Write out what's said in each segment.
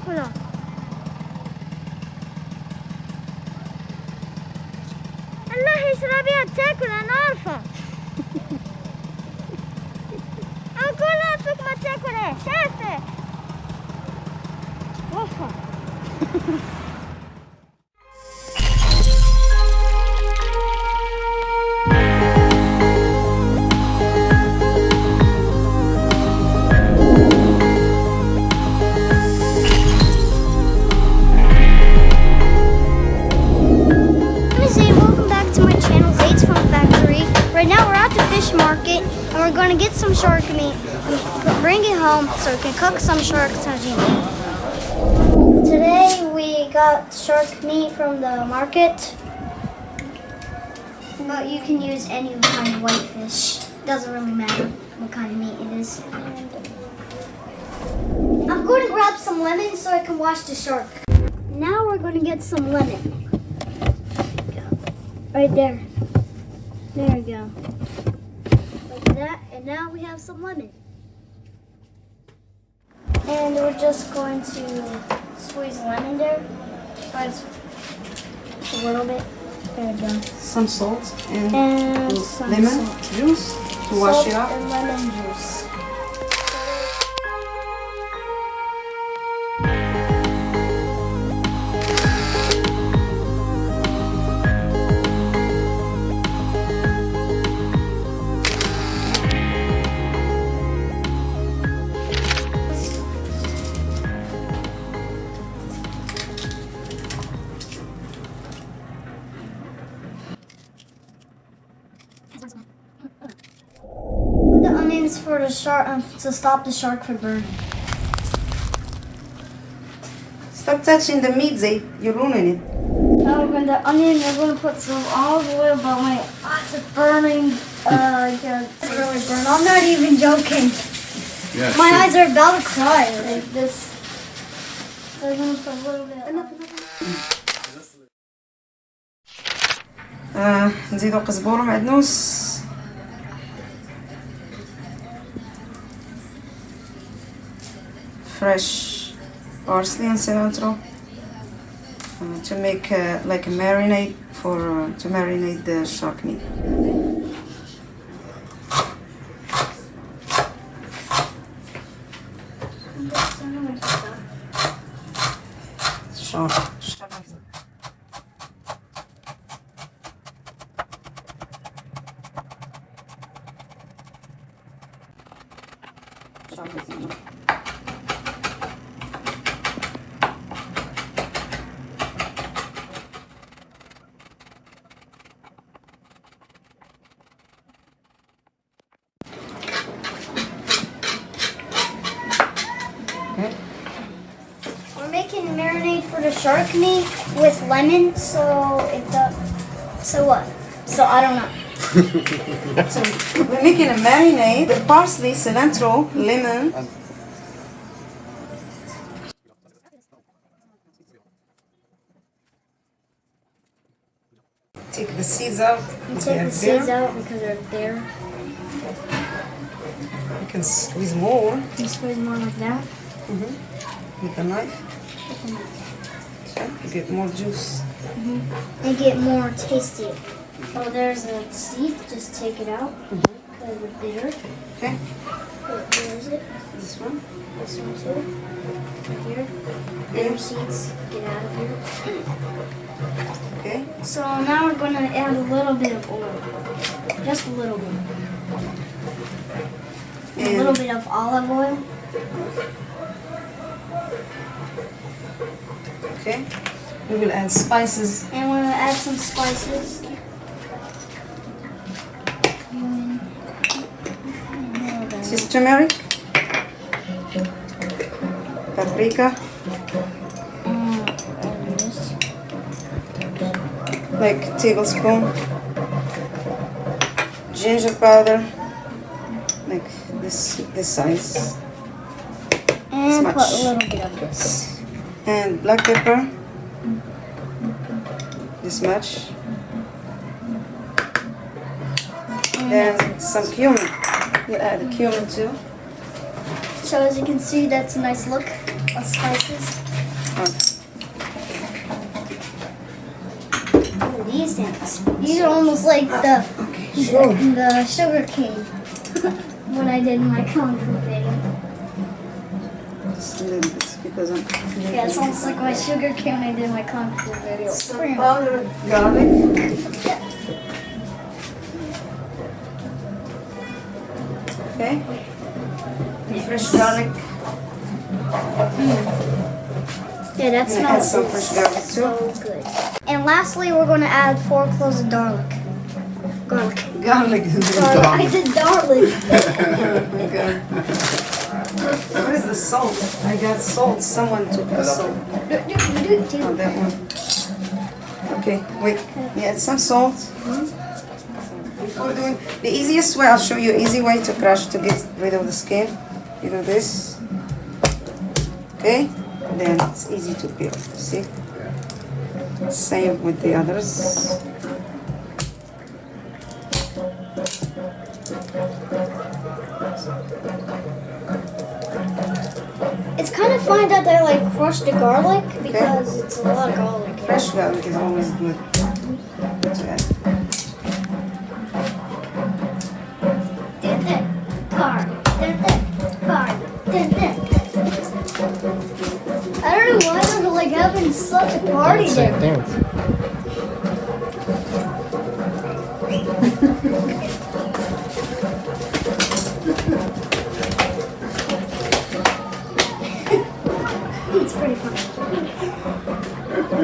تاكله. الله اشربيها تاكل انا عارفة. اكلها فوق ما تاكلها شايفة. وفا. Right now we're at the fish market and we're going to get some shark meat and bring it home so we can cook some shark tagine. Today we got shark meat from the market, but you can use any kind of white fish. Doesn't really matter what kind of meat it is. I'm going to grab some lemon so I can wash the shark. Now we're going to get some lemon. Right there. There we go. Like that, and now we have some lemon. And we're just going to squeeze lemon there. Just a little bit. There we go. Some salt and some lemon salt. Juice to wash it up. And lemon juice. The onions for the shark to stop the shark from burning. Stop touching the meat, Zay. You're ruining it. Now we're going to onion. We're going to put some olive oil, but my eyes are burning. It's really burning. I'm not even joking. Yeah, My eyes are about to cry. Like this. So I'm going to put a little bit. نزيدو قزبور ومعدنوس. Fresh parsley and cilantro to make like a marinade to marinate the shark meat. Shark. We're making a marinade for the shark meat with lemon, so so what? So I don't know. So we're making a marinade with parsley, cilantro, lemon. Take the seeds out. Take the seeds out because they're there. You can squeeze more You squeeze more like that. with the knife. Okay, you get more juice. And get more tasty. Oh, there's a seed. Just take it out because it's bitter. Okay, Where is it? this one. This one too. Right here. Bitter seeds. Get out of here. Okay, So now we're going to add a little bit of oil. Just a little bit. A little bit of olive oil. okay. We will add spices. And we're going to add some spices. This is turmeric, paprika, like a tablespoon, ginger powder, like this size, And much. put a little bit of this. and black pepper, this much. Then some cumin. We'll add the cumin too. So as you can see, that's a nice look of spices. These things. These are almost like the sugar cane when I did my kung fu video. Just a little bit because I'm. Yeah, it's almost like my sugar cane when I did my kung fu video. Some powdered garlic. Okay. Fresh garlic. Yeah, that I'm gonna add smells some fresh garlic too. so good. And lastly, we're going to add 4 cloves of garlic. Garlic. Garlic. I said garlic. Okay. What is the salt? I got salt. Someone took the salt. Oh, that one. Okay, wait. Yeah, some salt. Before doing the easiest way, I'll show you an easy way to crush to get rid of the skin. You do this. Okay, then it's easy to peel. See? Same with the others. It's kind of fun that they like crush the garlic because it's a lot of garlic. Fresh garlic is always good to add. I don't know why they're like having such a party there. Dance. It's pretty fun.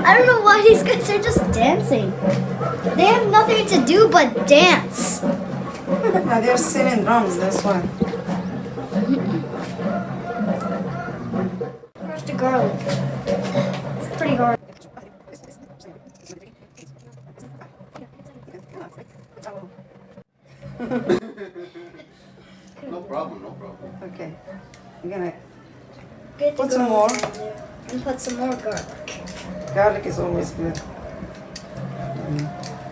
I don't know why these guys are just dancing. They have nothing to do but dance. Now they're singing drums, that's why. Crush the garlic. It's pretty hard. No problem, no problem. Okay. You're gonna Get the put some garlic more. in there and put some more garlic. Garlic is always good.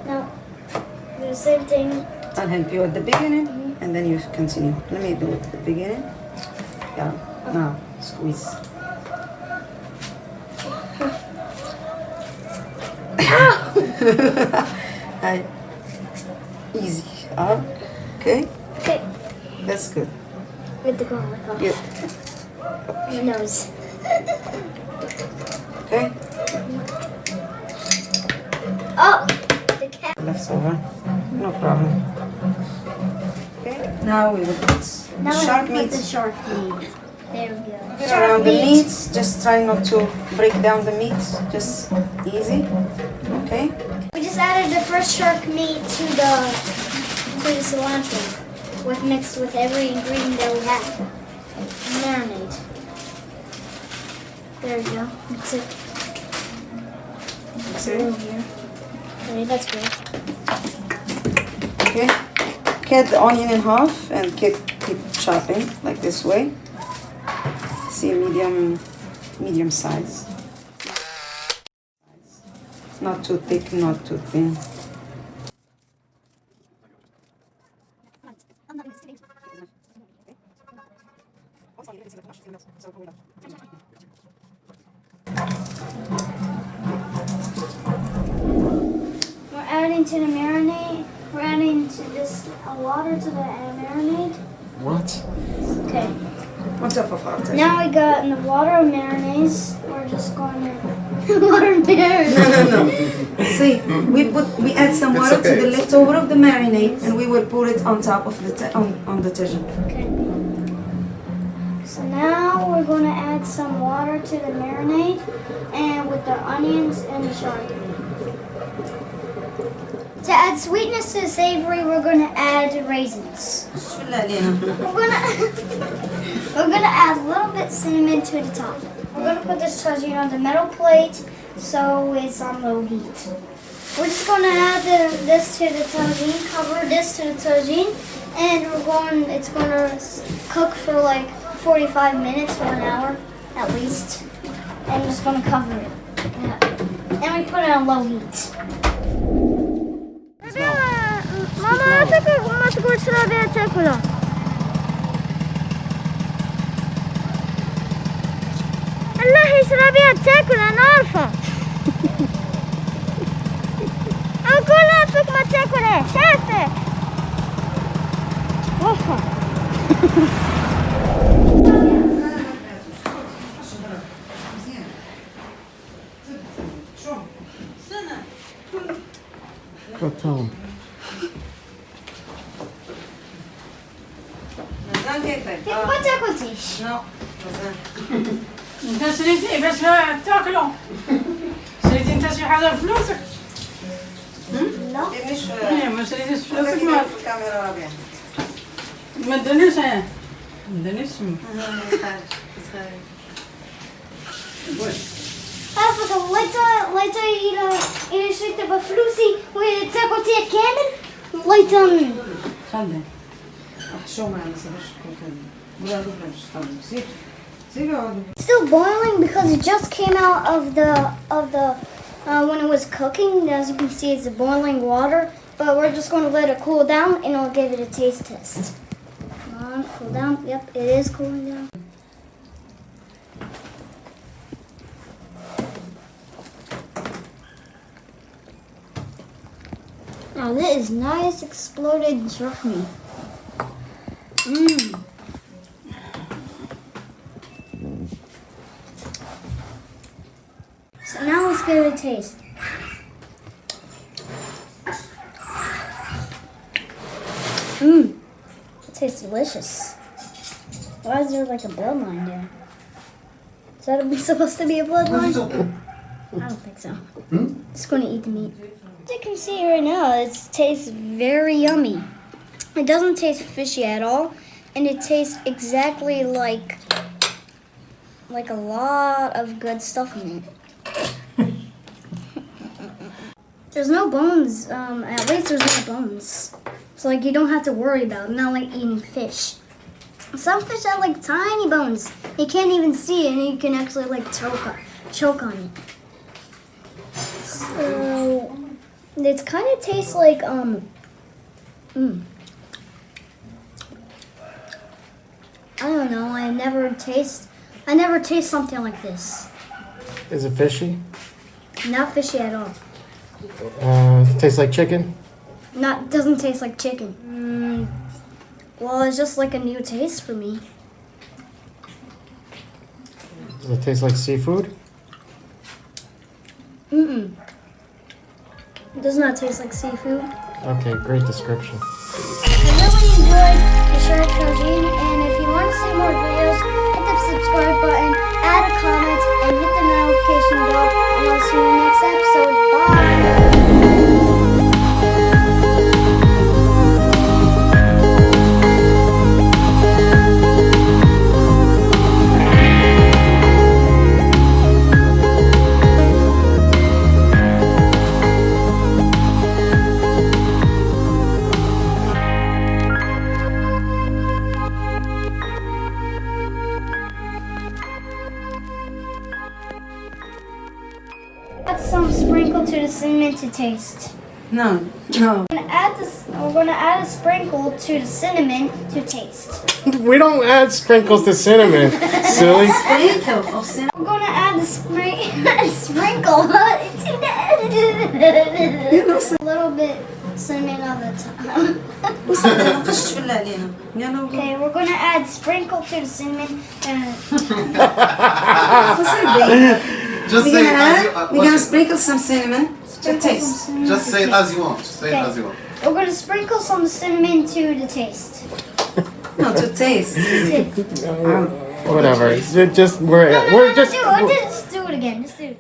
Now, do the same thing. I'll help you at the beginning and then you continue. Let me do it at the beginning. Yeah. Now, squeeze. Hi. Easy. Okay. Okay, That's good. get the garlic off. Good. Your nose. Okay. Oh! The cat. Leftover. No problem. Okay. Now we will put Now shark we put meat. the shark meat. There we go. Get around the meat. Just try not to break down the meat. Just easy. Okay. We just added the fresh shark meat to the cilantro, mixed with every ingredient that we have. Marinade. There we go. That's it. That's Over it. here. Okay, that's good. Okay. Cut the onion in half and keep chopping like this way. See, medium size. Not too thick, not too thin. We're adding to the marinade. We're adding to this water to the marinade. What? Okay. On top of our Now we got in the water of marinades. We're just going to water marinade. No. See, we add some It's water okay. to the leftover of the marinade, and we will pour it on top of the on the tagine. Okay. So now we're going to add some water to the marinade, and with the onions and the shark meat. To add sweetness to the savory, we're going to add raisins. We're gonna add a little bit cinnamon to the top. We're gonna put this tagine on the metal plate so it's on low heat. We're just gonna add this to the tagine, cover this to the tagine, and it's gonna cook for like 45 minutes or an hour at least. And I'm just gonna cover it. Yeah. And we put it on low heat. Mama, Allah تشربيها تاكل انا عارفة. اقول لك ما تاكلها شايفة. اوفا. Go tell him. ما تاكلتيش. انت شريتي باش تاكلوا. شريتي انت شي حاجه بفلوسك؟ لا. ايه ما شريتيش فلوسك ما تدونيش انا. ما تدونيش. عارفة ليتا إذا شريت بفلوسي وتاكلتيها كامل ليتا. خلي. شو معنا Still boiling because it just came out of the when it was cooking. As you can see, it's boiling water. But we're just going to let it cool down, and I'll give it a taste test. Come on, cool down. Yep, it is cooling down. Now this is nice exploded chutney. Mmm. So now let's give it a taste. Mmm. It tastes delicious. Why is there like a bloodline there? Is that supposed to be a bloodline? I don't think so. Just going to eat the meat. As you can see right now, it tastes very yummy. It doesn't taste fishy at all, and it tastes exactly like a lot of good stuff in it. There's no bones, at least there's no bones. So like you don't have to worry about it, not like eating fish. Some fish have like tiny bones. You can't even see it, and you can actually like choke on it. So it kind of tastes like I don't know. I never taste something like this. Is it fishy? Not fishy at all. Tastes like chicken? Doesn't taste like chicken. Well, it's just like a new taste for me. Does it taste like seafood? It does not taste like seafood. Okay, great description. I really enjoyed the shirt Tagine, and if you want to see more videos, hit the subscribe button, add a comment, and hit the notification bell, and I'll see you next episode. Bye! Add some sprinkle to the cinnamon to taste. No. We're gonna add a sprinkle to the cinnamon to taste. We don't add sprinkles to cinnamon, silly. Sprinkle of cinnamon. We're gonna add the sprinkle to a little bit cinnamon all the time. Okay, we're gonna add sprinkle to the cinnamon and Just We're say gonna it as add, you we're gonna sprinkle some cinnamon to sprinkle some taste. cinnamon Just to say it taste. as you want. Just say it Okay. as you want. We're gonna sprinkle some cinnamon to the taste. No, to taste. Whatever. Just No, we're no, just do it. Just do it again. Just do it.